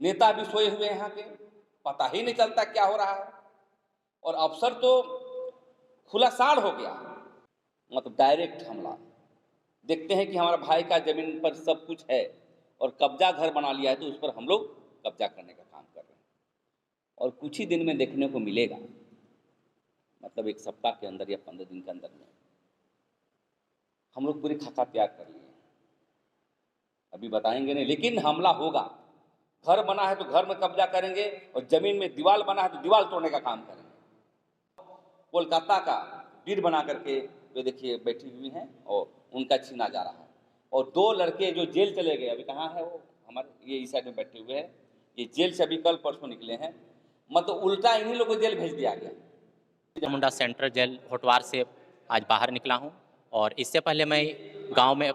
नेता भी सोए हुए यहाँ के, पता ही नहीं चलता क्या हो रहा है। और अफसर तो खुला साड़ हो गया, मतलब डायरेक्ट हमला। देखते हैं कि हमारा भाई का ज़मीन पर सब कुछ है और कब्जा घर बना लिया है, तो उस पर हम लोग कब्जा करने का काम कर रहे हैं। और कुछ ही दिन में देखने को मिलेगा, मतलब 1 सप्ताह के अंदर या 15 दिन के अंदर में हम लोग पूरी खाका त्याग कर लिए। अभी बताएंगे नहीं, लेकिन हमला होगा। घर बना है तो घर में कब्जा करेंगे, और ज़मीन में दीवार बना है तो दीवार तोड़ने का काम करेंगे। कोलकाता का बीड बना करके जो देखिए बैठी हुई हैं, और उनका छीना जा रहा है। और 2 लड़के जो जेल चले गए, अभी कहाँ है वो, हमारे ये इस साइड में बैठे हुए हैं, ये जेल से अभी कल परसों निकले हैं। मतलब उल्टा इन्हीं लोगों को जेल भेज दिया गया। मुंडा सेंट्रल जेल होटवार से आज बाहर निकला हूँ और इससे पहले मैं गांव में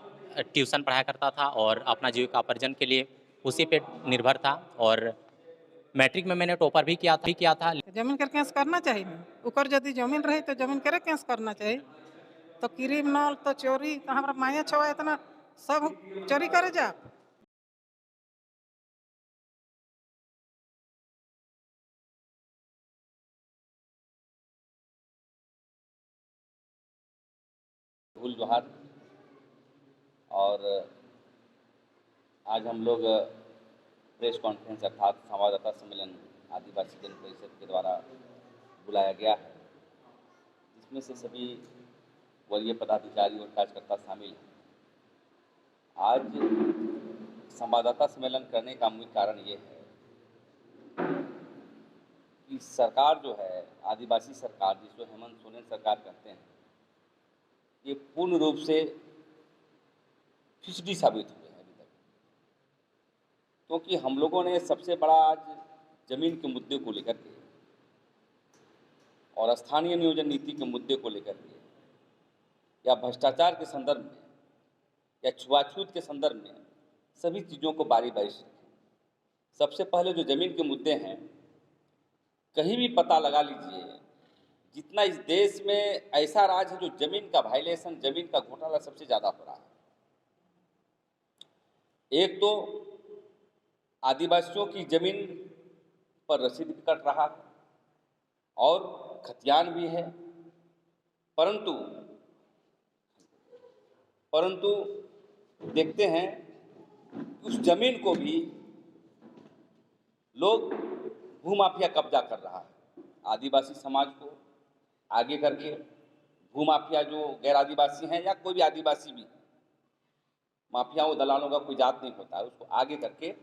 ट्यूशन पढ़ाया करता था और अपना जीविकोपार्जन के लिए उसी पे निर्भर था। और मैट्रिक में मैंने टॉपर भी किया था। जमीन कर केस करना चाहिए ना, ओकर यदि जमीन रही तो जमीन करे केस करना चाहिए। तो क्रिमिनल तो चोरी तो हमारा माया छवा इतना सब चोरी करे जा। धूल जोहार। और आज हम लोग प्रेस कॉन्फ्रेंस अर्थात संवाददाता सम्मेलन आदिवासी जन परिषद के द्वारा बुलाया गया है, जिसमें से सभी वरीय पदाधिकारी और कार्यकर्ता शामिल हैं। आज संवाददाता सम्मेलन करने का मुख्य कारण ये है कि सरकार जो है, आदिवासी सरकार जिसको हेमंत सोरेन सरकार कहते हैं, ये पूर्ण रूप से फिसडी साबित हुए हैं अभी तक। क्योंकि हम लोगों ने सबसे बड़ा आज जमीन के मुद्दे को लेकर के और स्थानीय नियोजन नीति के मुद्दे को लेकर के, या भ्रष्टाचार के संदर्भ में, या छुआछूत के संदर्भ में, सभी चीज़ों को बारी बारी से रखें। सबसे पहले जो जमीन के मुद्दे हैं, कहीं भी पता लगा लीजिए, जितना इस देश में ऐसा राज है जो जमीन का वायलेशन, जमीन का घोटाला सबसे ज़्यादा हो रहा है। एक तो आदिवासियों की जमीन पर रसीद भी कट रहा है और खतियान भी है, परंतु देखते हैं उस जमीन को भी लोग भूमाफिया कब्जा कर रहा है। आदिवासी समाज को आगे करके भूमाफिया जो गैर आदिवासी हैं या कोई भी आदिवासी भी, माफियाओं दलालों का कोई जात नहीं होता है, उसको आगे करके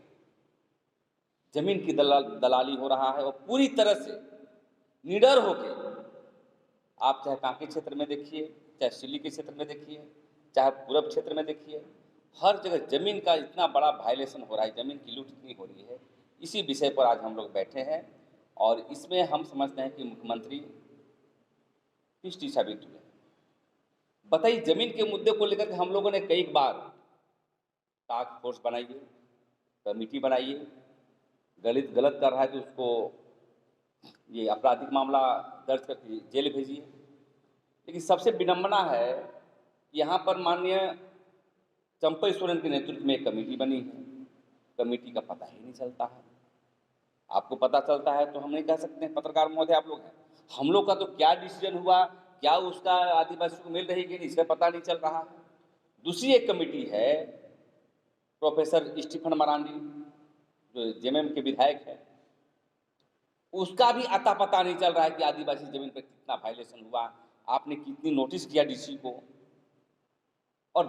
जमीन की दलाली हो रहा है। और पूरी तरह से निडर होके, आप चाहे कांके क्षेत्र में देखिए, चाहे सिल्ली के क्षेत्र में देखिए, चाहे पूरब क्षेत्र में देखिए, हर जगह जमीन का इतना बड़ा वायलेशन हो रहा है, जमीन की लूट इतनी हो रही है। इसी विषय पर आज हम लोग बैठे हैं और इसमें हम समझते हैं कि मुख्यमंत्री फिसडी साबित हुए। बताइए, जमीन के मुद्दे को लेकर के हम लोगों ने कई बार टास्क फोर्स बनाइए, कमेटी बनाइए, गलत कर रहा है तो उसको ये आपराधिक मामला दर्ज करके जेल भेजिए। लेकिन सबसे विडंबना है, यहाँ पर माननीय चंपई सोरेन के नेतृत्व में एक कमेटी बनी है, कमेटी का पता ही नहीं चलता है। आपको पता चलता है तो हम नहीं कह सकते हैं, पत्रकार महोदय आप लोग हैं। हम लोग का तो क्या डिसीजन हुआ, क्या उसका आदिवासी को मिल रही कि नहीं, इसका पता नहीं चल रहा है। दूसरी एक कमेटी है, प्रोफेसर स्टीफन मरांडी जो जेएमएम के विधायक है, उसका भी अता पता नहीं चल रहा है कि आदिवासी जमीन पर कितना वायलेशन हुआ, आपने कितनी नोटिस किया डीसी को। और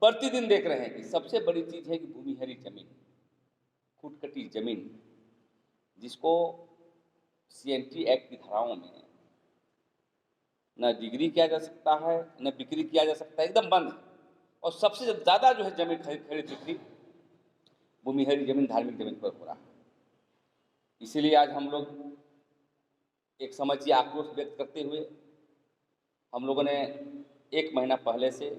प्रतिदिन देख रहे हैं कि सबसे बड़ी चीज़ है कि भूमिहरी जमीन, खुटकटी जमीन, जिसको सीएनटी एक्ट की धाराओं में न डिग्री किया जा सकता है, न बिक्री किया जा सकता है, एकदम बंद है। और सबसे ज़्यादा जो है जमीन खरीद बिक्री भूमिहरी जमीन, धार्मिक जमीन पर हो रहा है। इसीलिए आज हम लोग एक समझिए आक्रोश व्यक्त करते हुए हम लोगों ने 1 महीना पहले से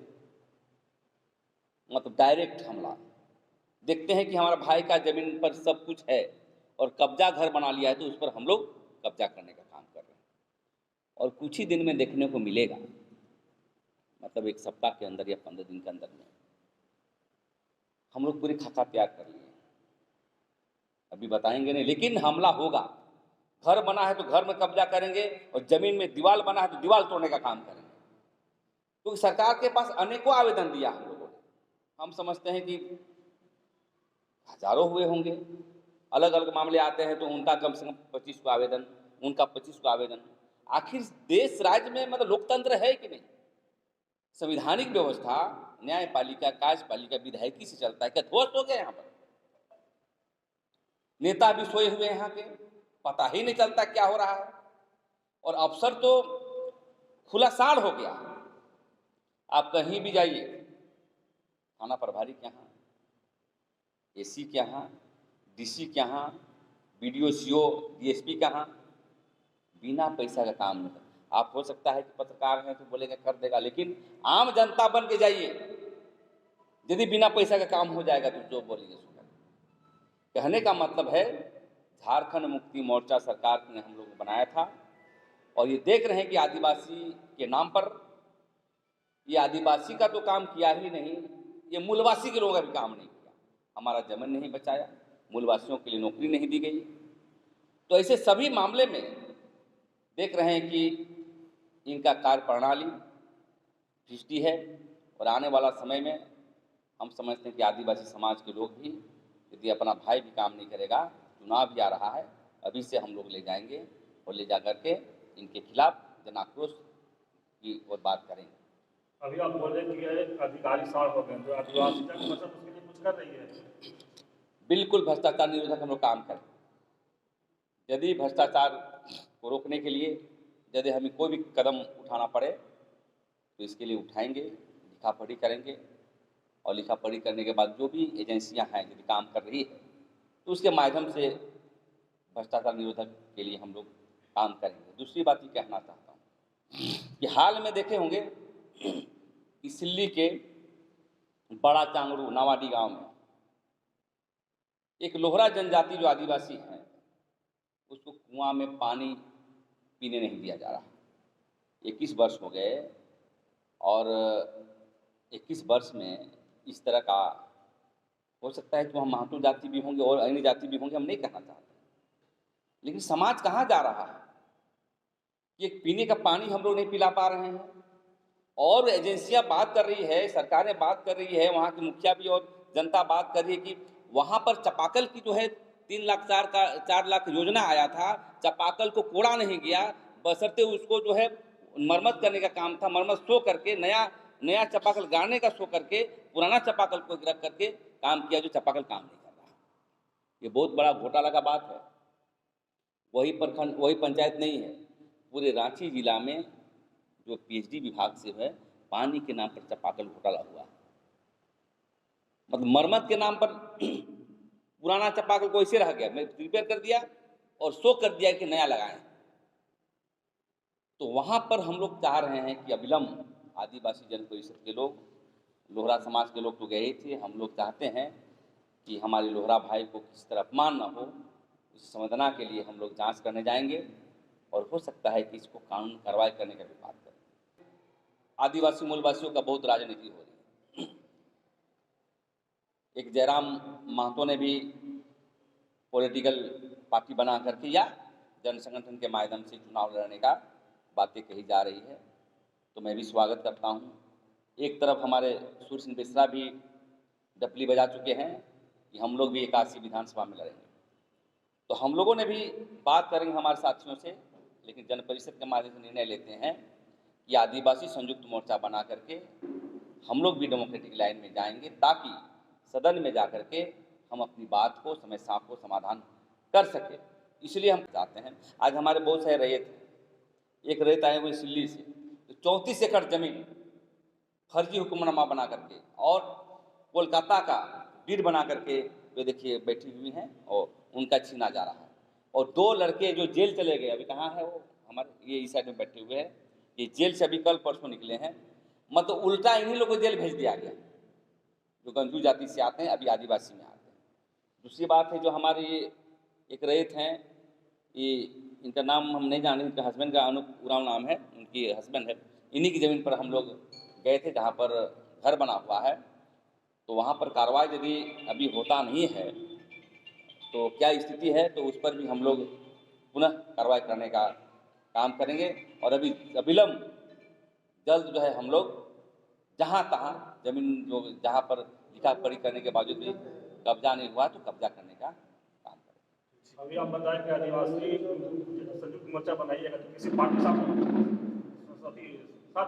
मतलब डायरेक्ट हमला, देखते हैं कि हमारा भाई का जमीन पर सब कुछ है और कब्जा घर बना लिया है, तो उस पर हम लोग कब्जा करने का काम कर रहे हैं। और कुछ ही दिन में देखने को मिलेगा, मतलब 1 सप्ताह के अंदर या 15 दिन के अंदर में हम लोग पूरी खाका त्याग कर लिए। अभी बताएंगे नहीं, लेकिन हमला होगा। घर बना है तो घर में कब्जा करेंगे, और जमीन में दीवार बना है तो दीवार तोड़ने का काम करेंगे। क्योंकि सरकार के पास अनेकों आवेदन दिया हम लोगों ने। हम समझते हैं कि हजारों हुए होंगे, अलग अलग मामले आते हैं तो उनका कम से कम 25 को आवेदन, उनका 25 को आवेदन। आखिर देश राज्य में मतलब लोकतंत्र है कि नहीं? संवैधानिक व्यवस्था, न्यायपालिका, कार्यपालिका विधायिकी से चलता है। क्या ध्वस्त हो गया? यहाँ पर नेता भी सोए हुए यहाँ के, पता ही नहीं चलता क्या हो रहा है। और अफसर तो खुला साड़ हो गया। आप कहीं भी जाइए, थाना प्रभारी के यहाँ, एसी के यहाँ, डीसी के यहाँ, बीडीओ, सीओ, डीएसपी के यहाँ, बिना पैसा का काम नहीं। आप हो सकता है कि पत्रकार हैं तो बोलेंगे कर देगा, लेकिन आम जनता बन के जाइए, यदि बिना पैसा का काम हो जाएगा तो जो बोलेंगे सुना। कहने का मतलब है, झारखंड मुक्ति मोर्चा सरकार ने हम लोग बनाया था, और ये देख रहे हैं कि आदिवासी के नाम पर, ये आदिवासी का तो काम किया ही नहीं, ये मूलवासी के लोगों का भी काम नहीं किया। हमारा जमीन नहीं बचाया, मूलवासियों के लिए नौकरी नहीं दी गई। तो ऐसे सभी मामले में देख रहे हैं कि इनका कार्य प्रणाली भ्रष्टी है। और आने वाला समय में हम समझते हैं कि आदिवासी समाज के लोग भी, यदि अपना भाई भी काम नहीं करेगा, चुनाव भी आ रहा है, अभी से हम लोग ले जाएंगे और ले जा करके इनके खिलाफ जन आक्रोश की और बात करेंगे। अभी आप बोल रहे हैं कि अधिकारी साड़ हो गए, तो आदिवासी तक मतलब उसके लिए कुछ कर रही है? बिल्कुल भ्रष्टाचार निरोधक हम लोग काम करें। यदि भ्रष्टाचार को रोकने के लिए यदि हमें कोई भी कदम उठाना पड़े तो इसके लिए उठाएंगे, लिखा पढ़ी करेंगे, और लिखा पढ़ी करने के बाद जो भी एजेंसियां हैं यदि काम कर रही है तो उसके माध्यम से भ्रष्टाचार निरोधक के लिए हम लोग काम करेंगे। दूसरी बात ये कहना चाहता हूँ कि हाल में देखे होंगे कि सिल्ली के बड़ा चांगरू नावाडी गांव में एक लोहरा जनजाति जो आदिवासी हैं, उसको कुआं में पानी पीने नहीं दिया जा रहा। 21 वर्ष हो गए, और 21 वर्ष में इस तरह का हो सकता है कि हम महातो जाति भी होंगे और अन्य जाति भी होंगे, हम नहीं कहना चाहते, लेकिन समाज कहाँ जा रहा है? ये पीने का पानी हम लोग नहीं पिला पा रहे हैं, और एजेंसियां बात कर रही है, सरकारें बात कर रही है, वहाँ की मुखिया भी और जनता बात कर रही है कि वहाँ पर चापाकल की जो है 3 लाख 4 लाख योजना आया था, चापाकल को कोड़ा नहीं गया, बशर्ते उसको जो है मरम्मत करने का काम था, मरम्मत शो करके नया चापाकल गाड़ने का शो करके पुराना चापाकल को रख करके काम किया, जो चापाकल काम नहीं कर रहा। ये बहुत बड़ा घोटाला का बात है। वही प्रखंड, वही पंचायत नहीं है, पूरे रांची जिला में जो पीएचडी विभाग से है, पानी के नाम पर चापाकल घोटाला हुआ। मतलब मरम्मत के नाम पर पुराना चापाकल को ऐसे रह गया, मैं रिपेयर कर दिया और शो कर दिया कि नया लगाएं। तो वहाँ पर हम लोग चाह रहे हैं कि अविलंब आदिवासी जन परिषद के लोग, लोहरा समाज के लोग तो गए थे, हम लोग चाहते हैं कि हमारे लोहरा भाई को किसी तरह अपमान न हो, उस संवेदना के लिए हम लोग जांच करने जाएंगे, और हो सकता है कि इसको कानून कार्रवाई करने का भी बात करें। आदिवासी मूलवासियों का बहुत राजनीति हो रही है। एक जयराम महतो ने भी पॉलिटिकल पार्टी बना करके या जन संगठन के माध्यम से चुनाव लड़ने का बातें कही जा रही है, तो मैं भी स्वागत करता हूं। एक तरफ हमारे सूर्य सिंह मिश्रा भी डपली बजा चुके हैं कि हम लोग भी 81 विधानसभा में लड़ेंगे, तो हम लोगों ने भी बात करेंगे हमारे साथियों से, लेकिन जन परिषद के माध्यम से निर्णय लेते हैं कि आदिवासी संयुक्त मोर्चा बना करके हम लोग भी डेमोक्रेटिक लाइन में जाएंगे, ताकि सदन में जा करके हम अपनी बात को, समस्या को समाधान कर सके। इसलिए हम चाहते हैं, आज हमारे बहुत सारे रैयत हैं, एक रैयत आए हुए सिल्ली से, तो 34 एकड़ जमीन फर्जी हुक्मनामा बना करके और कोलकाता का डीड बना करके जो देखिए बैठी हुई हैं, और उनका छीना जा रहा है। और 2 लड़के जो जेल चले गए, अभी कहाँ है वो, हमारे ये इस साइड में बैठे हुए हैं, ये जेल से अभी कल परसों निकले हैं। मतलब उल्टा इन्हीं लोगों को जेल भेज दिया गया, जो गंजू जाति से आते हैं, अभी आदिवासी में आते हैं। दूसरी बात है, जो हमारे एक रैयत हैं, ये इनका नाम हम नहीं जाने, इनके हस्बैंड का अनूप उरांव नाम है, उनकी हस्बैंड है, इन्हीं की ज़मीन पर हम लोग गए थे जहाँ पर घर बना हुआ है। तो वहाँ पर कार्रवाई यदि अभी होता नहीं है तो क्या स्थिति है, तो उस पर भी हम लोग पुनः कार्रवाई करने का काम करेंगे। और अभी अविलंब जल्द जो है हम लोग जहाँ तहाँ जमीन जो जहाँ पर लिखा पढ़ी करने के बावजूद भी कब्जा नहीं हुआ तो कब्जा करने का काम करेंगे। अभी आप बताएं कि आदिवासी संयुक्त मोर्चा बनाइएगा तो किसी पार्टी साथ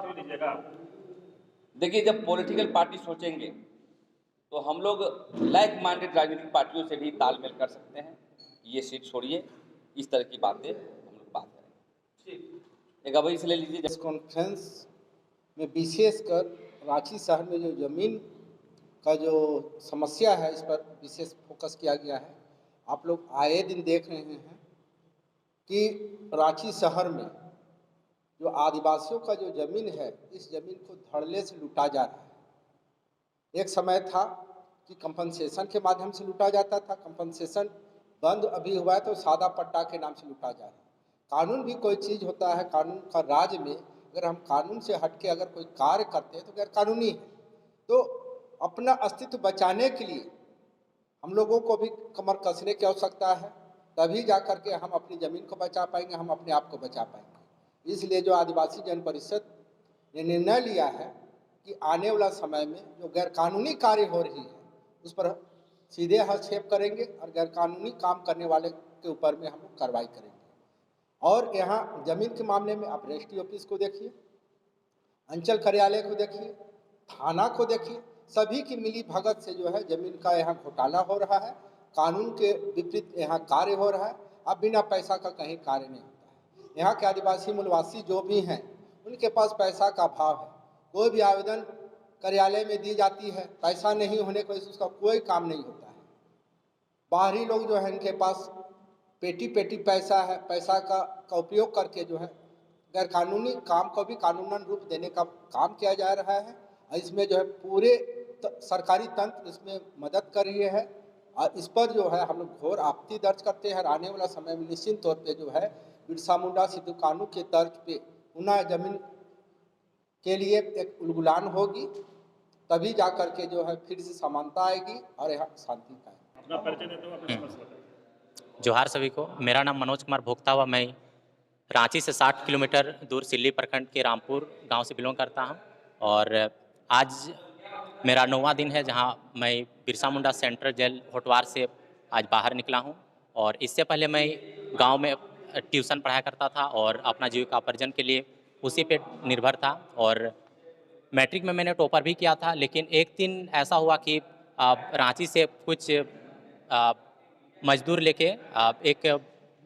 भी लीजिएगा? देखिए, जब पॉलिटिकल पार्टी सोचेंगे तो हम लोग लाइक माइंडेड राजनीतिक पार्टियों से भी तालमेल कर सकते हैं। ये सीट छोड़िए, इस तरह की बातें हम लोग बात करेंगे। एक अवधि से ले लीजिए। प्रेस कॉन्फ्रेंस में विशेषकर रांची शहर में जो ज़मीन का जो समस्या है, इस पर विशेष फोकस किया गया है। आप लोग आए दिन देख रहे हैं कि रांची शहर में जो आदिवासियों का जो ज़मीन है, इस ज़मीन को धड़ल्ले से लूटा जा रहा है। एक समय था कि कंपनसेशन के माध्यम से लूटा जाता था, कंपनसेशन बंद अभी हुआ है तो सादा पट्टा के नाम से लूटा जा रहा है। कानून भी कोई चीज़ होता है, कानून का राज में अगर हम कानून से हट के अगर कोई कार्य करते हैं तो गैर कानूनी है। तो अपना अस्तित्व बचाने के लिए हम लोगों को भी कमर कसने की आवश्यकता है, तभी जा कर के हम अपनी ज़मीन को बचा पाएंगे, हम अपने आप को बचा पाएंगे। इसलिए जो आदिवासी जन परिषद ने निर्णय लिया है कि आने वाला समय में जो गैर कानूनी कार्य हो रही है उस पर सीधे हस्तक्षेप करेंगे और गैर कानूनी काम करने वाले के ऊपर में हम लोग कार्रवाई करेंगे। और यहाँ ज़मीन के मामले में आप रजिस्ट्री ऑफिस को देखिए, अंचल कार्यालय को देखिए, थाना को देखिए, सभी की मिली भगत से जो है ज़मीन का यहाँ घोटाला हो रहा है, कानून के विपरीत यहाँ कार्य हो रहा है। अब बिना पैसा का कहीं कार्य नहीं होता है। यहाँ के आदिवासी मूलवासी जो भी हैं उनके पास पैसा का अभाव है। कोई भी आवेदन कार्यालय में दी जाती है, पैसा नहीं होने की वजह से उसका कोई काम नहीं होता है। बाहरी लोग जो है इनके पास पेटी पेटी पैसा है, पैसा का उपयोग करके जो है गैर कानूनी काम को भी कानूनन रूप देने का काम किया जा रहा है। इसमें जो है पूरे सरकारी तंत्र इसमें मदद कर रही है और इस पर जो है हम लोग घोर आपत्ति दर्ज करते हैं। और आने वाला समय में निश्चित तौर पे जो है बिरसा मुंडा सिद्धू कानू के तर्ज पे पुनः जमीन के लिए एक उलगुलान होगी, तभी जा कर के जो है फिर से समानता आएगी और यहाँ शांति का अपना परिचय देते हो, अपनी समस्या बताइए। जोहार सभी को। मेरा नाम मनोज कुमार भोक्ता हुआ। मैं रांची से 60 किलोमीटर दूर सिल्ली प्रखंड के रामपुर गांव से बिलोंग करता हूं और आज मेरा 9वां दिन है जहां मैं बिरसा मुंडा सेंट्रल जेल होटवार से आज बाहर निकला हूं। और इससे पहले मैं गांव में ट्यूशन पढ़ाया करता था और अपना जीविकापार्जन के लिए उसी पे निर्भर था। और मैट्रिक में मैंने टॉपर भी किया था, लेकिन एक दिन ऐसा हुआ कि रांची से कुछ मजदूर लेके एक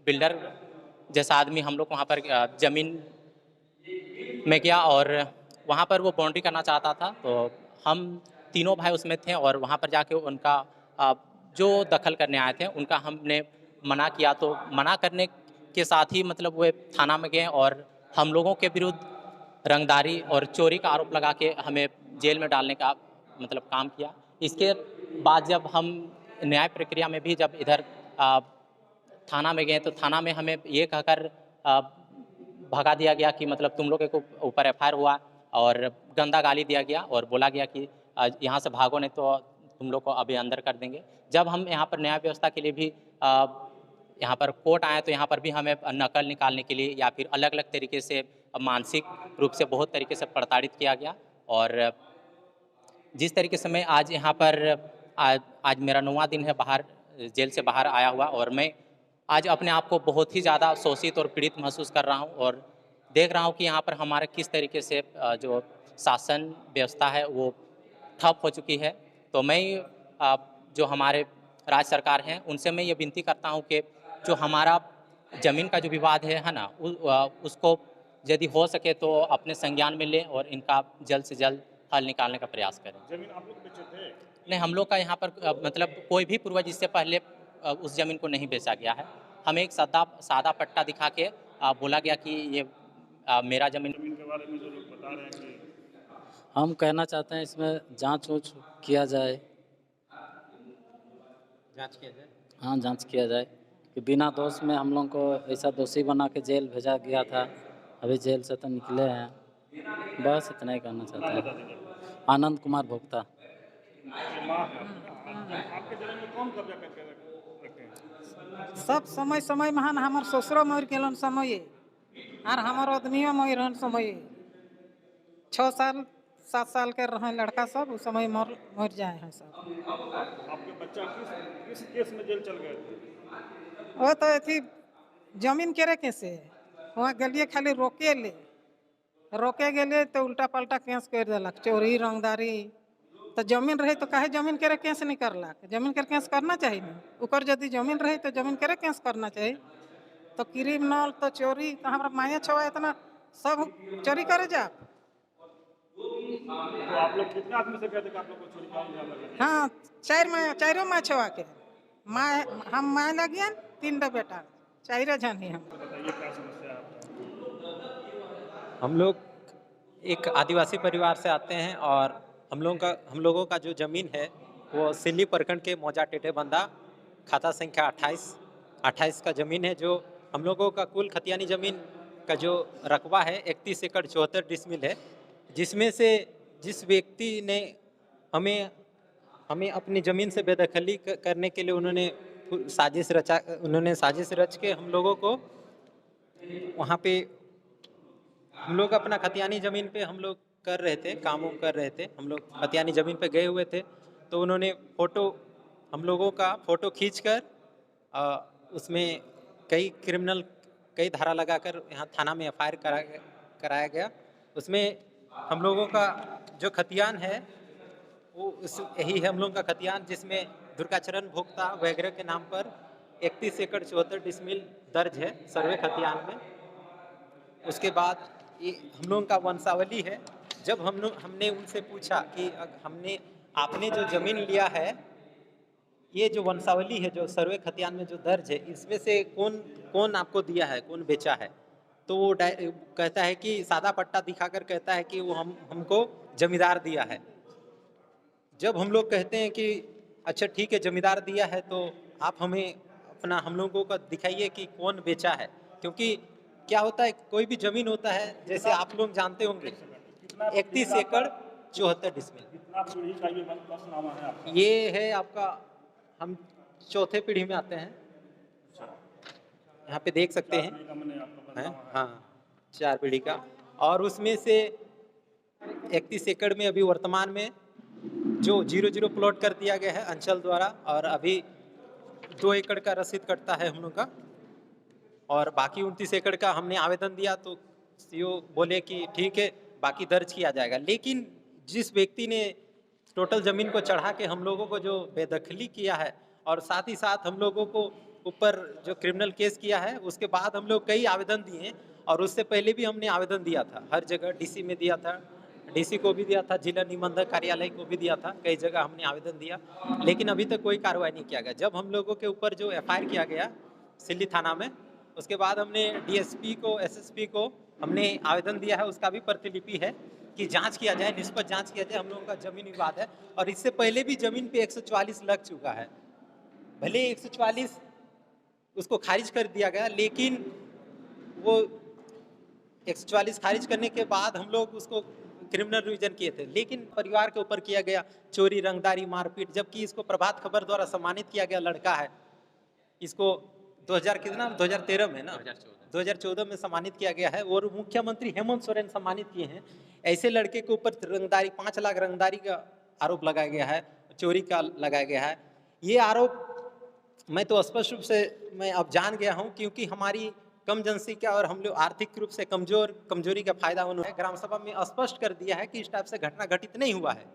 बिल्डर जैसा आदमी हम लोग वहाँ पर ज़मीन में गया और वहाँ पर वो बाउंड्री करना चाहता था। तो हम तीनों भाई उसमें थे और वहाँ पर जाके उनका जो दखल करने आए थे उनका हमने मना किया। तो मना करने के साथ ही मतलब वो थाना में गए और हम लोगों के विरुद्ध रंगदारी और चोरी का आरोप लगा के हमें जेल में डालने का मतलब काम किया। इसके बाद जब हम न्याय प्रक्रिया में भी जब इधर थाना में गए तो थाना में हमें ये कहकर भगा दिया गया कि मतलब तुम लोग के ऊपर एफआईआर हुआ और गंदा गाली दिया गया और बोला गया कि यहाँ से भागो नहीं तो तुम लोग को अभी अंदर कर देंगे। जब हम यहाँ पर न्याय व्यवस्था के लिए भी यहाँ पर कोर्ट आए तो यहाँ पर भी हमें नकल निकालने के लिए या फिर अलग अलग तरीके से मानसिक रूप से बहुत तरीके से प्रताड़ित किया गया। और जिस तरीके से मैं आज यहाँ पर आज मेरा 9वां दिन है बाहर जेल से बाहर आया हुआ और मैं आज अपने आप को बहुत ही ज़्यादा शोषित और पीड़ित महसूस कर रहा हूँ और देख रहा हूँ कि यहाँ पर हमारे किस तरीके से जो शासन व्यवस्था है वो ठप हो चुकी है। तो मैं जो हमारे राज्य सरकार हैं उनसे मैं ये विनती करता हूँ कि जो हमारा ज़मीन का जो विवाद है ना उसको यदि हो सके तो अपने संज्ञान में लें और इनका जल्द से जल्द हल निकालने का प्रयास करें। जमीन आप लोग बेचे थे? नहीं, हम लोग का यहाँ पर मतलब कोई भी पूर्वज इससे पहले उस ज़मीन को नहीं बेचा गया है। हमें एक सादा पट्टा दिखा के बोला गया कि ये मेरा ज़मीन के बारे में जो लोग बता रहे हैं कि हम कहना चाहते हैं इसमें जांच किया जाए। जांच किया जाए। हाँ, जांच किया जाए कि बिना दोष में हम लोग को ऐसा दोषी बना के जेल भेजा गया था। अभी जेल से तो निकले हैं, बस इतना ही कहना चाहते हैं। आनंद कुमार भोक्ता। माँ है आपके जमीन में कौन कब्जा करके रखे हैं? सब समय समय महान हमार ससुरो मर गेलन समय और हमार आदमियों मर रहन समय 6 साल 7 साल के रहे लड़का सब उस समय मर जाए हैं सब। आपके बच्चा किस केस में जेल चल गए थे? वो तो थी जमीन केरे कैसे वहाँ गलिए खाली रोके गेले तो उल्टा पल्टा केस कर दिलक चोरी रंगदारी। तो जमीन रहे तो काहे जमीन केरे केस नहीं करलक? जमीन के केस करना चाहिए ना। उकर यदि जमीन रहे तो जमीन केरे केस करना चाहिए। तो क्रिमिनल तो चोरी तो हमारा माया छवा इतना सब चोरी करे जा। तो आप लोग कितने आदमी से कहते कि आप लोग को चोरी का इल्जाम लगा? हाँ चारों माँ छवा के हम माँ लगिए 3 बेटा 4 जन ही हम। बताइए क्या समस्या है आपका? हम लोग एक आदिवासी परिवार से आते हैं और हम लोगों का जो ज़मीन है वो सिल्ली प्रखंड के मौजा टेटे बंदा खाता संख्या 28 का ज़मीन है। जो हम लोगों का कुल खतियानी ज़मीन का जो रकबा है 31 एकड़ 74 डिसमिल है, जिसमें से जिस व्यक्ति ने हमें अपनी ज़मीन से बेदखली करने के लिए उन्होंने साजिश रच के हम लोगों को वहाँ पे हम लोग अपना खतियानी ज़मीन पे हम लोग कर रहे थे, कामों कर रहे थे। हम लोग खतियानी ज़मीन पे गए हुए थे तो उन्होंने हम लोगों का फ़ोटो खींचकर उसमें कई धारा लगाकर यहाँ थाना में एफआईआर कराया गया। उसमें हम लोगों का जो खतियान है वो यही है हम लोगों का खतियान, जिसमें दुर्गाचरण भोक्ता वगैरह के नाम पर 31 एकड़ 74 डिसमिल दर्ज है सर्वे खतियान में। उसके बाद ये हम लोगों का वंशावली है। जब हमने उनसे पूछा कि आपने जो ज़मीन लिया है, ये जो वंशावली है जो सर्वे खतियान में जो दर्ज है, इसमें से कौन आपको दिया है, कौन बेचा है? तो वो कहता है कि सादा पट्टा दिखाकर कहता है कि वो हमको जमींदार दिया है। जब हम लोग कहते हैं कि अच्छा ठीक है जमींदार दिया है तो आप हमें हम लोगों को दिखाइए कि कौन बेचा है। क्योंकि क्या होता है, कोई भी जमीन होता है जैसे आप लोग जानते होंगे 31 एकड़ 74 डिसमिल। कितना पीढ़ी का ये बसनामा है आपका? ये है आपका, हम चौथे पीढ़ी में आते हैं। यहाँ पे देख सकते हैं, हाँ 4 पीढ़ी का। और उसमें से 31 एकड़ में अभी वर्तमान में जो 0-0 प्लॉट कर दिया गया है अंचल द्वारा, और अभी 2 एकड़ का रसीद कटता है हम लोग का, और बाकी 29 एकड़ का हमने आवेदन दिया तो सीओ बोले कि ठीक है बाकी दर्ज किया जाएगा। लेकिन जिस व्यक्ति ने टोटल ज़मीन को चढ़ा के हम लोगों को जो बेदखली किया है और साथ ही साथ हम लोगों को ऊपर जो क्रिमिनल केस किया है, उसके बाद हम लोग कई आवेदन दिए हैं। और उससे पहले भी हमने आवेदन दिया था, हर जगह डीसी में दिया था, डीसी को भी दिया था, जिला निबंधक कार्यालय को भी दिया था, कई जगह हमने आवेदन दिया, लेकिन अभी तक कोई कार्रवाई नहीं किया गया। जब हम लोगों के ऊपर जो एफआईआर किया गया सिल्ली थाना में, उसके बाद हमने डीएसपी को, एसएसपी को हमने आवेदन दिया है, उसका भी प्रतिलिपि है कि जांच किया जाए, निष्पक्ष जांच किया जाए। हम लोगों का जमीन विवाद है और इससे पहले भी जमीन पे 144 लग चुका है। भले 144 उसको खारिज कर दिया गया, लेकिन वो 144 खारिज करने के बाद हम लोग उसको क्रिमिनल रिवीजन किए थे, लेकिन परिवार के ऊपर किया गया चोरी, रंगदारी, मारपीट। जबकि इसको प्रभात खबर द्वारा सम्मानित किया गया लड़का है, इसको 2013 में ना 2014 में सम्मानित किया गया है, और मुख्यमंत्री हेमंत सोरेन सम्मानित किए हैं। ऐसे लड़के के ऊपर रंगदारी 5 लाख रंगदारी का आरोप लगाया गया है, चोरी का लगाया गया है। ये आरोप मैं तो स्पष्ट रूप से मैं अब जान गया हूँ, क्योंकि हमारी कम जनसंख्या और हम लोग आर्थिक रूप से कमजोरी का फायदा उन्होंने ग्राम सभा में स्पष्ट कर दिया है कि इस टाइप से घटना घटित नहीं हुआ है।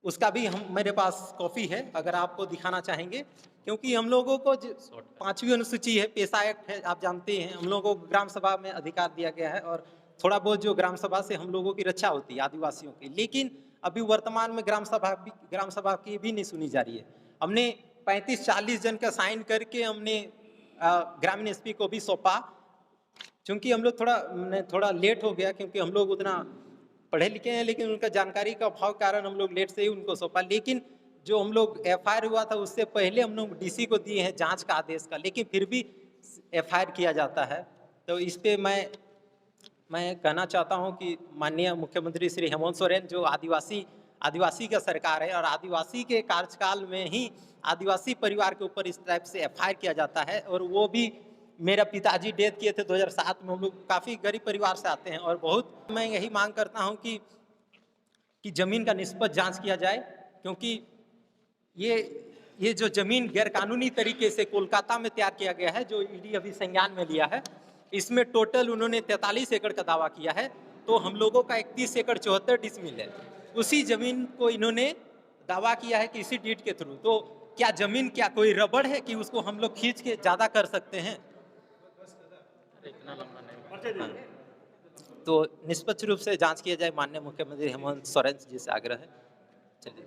उसका भी मेरे पास कॉपी है, अगर आपको दिखाना चाहेंगे। क्योंकि हम लोगों को 5वीं अनुसूची है, पेशा एक्ट है, आप जानते हैं, हम लोगों को ग्राम सभा में अधिकार दिया गया है, और थोड़ा बहुत जो ग्राम सभा से हम लोगों की रक्षा होती है आदिवासियों की। लेकिन अभी वर्तमान में ग्राम सभा की भी नहीं सुनी जा रही है। हमने 35-40 जन का साइन करके हमने ग्रामीण एसपी को भी सौंपा। चूँकि हम लोग थोड़ा लेट हो गया, क्योंकि हम लोग उतना पढ़े लिखे हैं, लेकिन उनका जानकारी का अभाव कारण हम लोग लेट से ही उनको सौंपा। लेकिन जो हम लोग एफआईआर हुआ था उससे पहले हम लोग डीसी को दिए हैं जांच का आदेश का, लेकिन फिर भी एफआईआर किया जाता है। तो इस पे मैं कहना चाहता हूं कि माननीय मुख्यमंत्री श्री हेमंत सोरेन, जो आदिवासी का सरकार है और आदिवासी के कार्यकाल में ही आदिवासी परिवार के ऊपर इस टाइप से एफआईआर किया जाता है। और वो भी मेरा पिताजी डेथ किए थे 2007 में। हम लोग काफ़ी गरीब परिवार से आते हैं और बहुत मैं यही मांग करता हूँ कि ज़मीन का निष्पक्ष जांच किया जाए, क्योंकि ये जो ज़मीन गैरकानूनी तरीके से कोलकाता में तैयार किया गया है, जो ईडी अभी संज्ञान में लिया है, इसमें टोटल उन्होंने 43 एकड़ का दावा किया है। तो हम लोगों का 31 एकड़ 74 डिसमिल है। उसी ज़मीन को इन्होंने दावा किया है कि इसी डीड के थ्रू, तो क्या ज़मीन क्या कोई रबड़ है कि उसको हम लोग खींच के ज़्यादा कर सकते हैं? तो निष्पक्ष रूप से जांच किया जाए। माननीय मुख्यमंत्री हेमंत सोरेन जी से आग्रह है। चलिए।